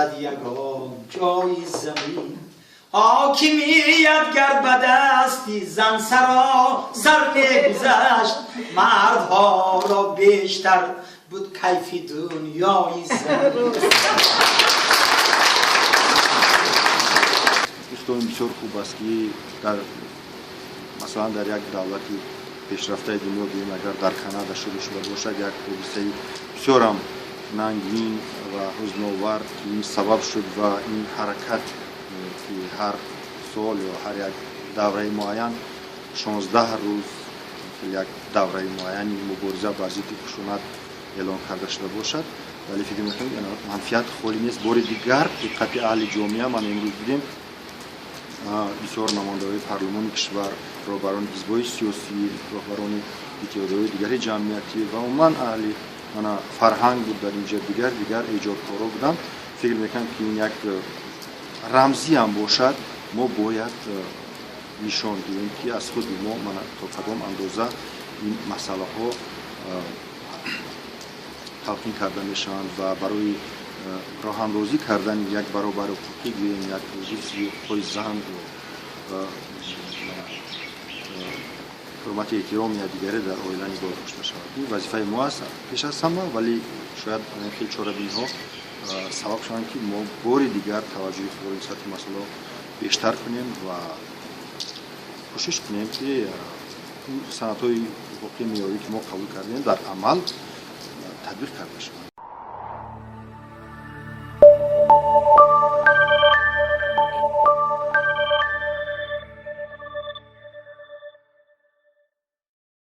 صد یگان جای زمین حاکمیت گر به دستی زن سر می‌گذشت مردها را بیشتر بود کیف دنیای زمین. گفتم بسیار خوب است که در مثلا در یک دولتی پیشرفته دنیا بیم اگر در کانادا شروع شده باشد یک حادثه بسیار هم ننگین و حزن‌آور این سبب شد و این حرکت که هر سال یا هر یک دوره معین 16 روز یک دوره معین مبارزه با ضد خشونت اعلان کرده شده باشد، ولی فکر می‌کنم منفیت خالی نیست. بار دیگر دقت اهل جامعه من امروز دیدیم بسیار نماینده‌های پارلمان کشور، رهبران حزب‌های سیاسی، رهبران اتحادیه‌های دیگر جمعیتی و عموما اهل فرهنگ بود در اینجا دیگر ایجادکارا بودند. فکر می‌کنم که این یک رمزی هم باشد. ما باید نشان دهیم که از خود ما تا کدام اندازه این مسئله ها تلقین کرده میشوند و برای راه اندازی کردن یک برابر حقوقی یک حفظ زن و حرمت احترام یا دیگری در عائله نگاه داشته شود. این وظیفه ما است پیش از همه، ولی شاید خیلی چاره‌بین‌ها سبب شوند که ما بار دیگر توجه خود به سطح مسئله بیشتر کنیم و کوشش کنیم که سنت‌های حقوقی معیاری که ما قبول کردیم در عمل تطبیق کرده شود.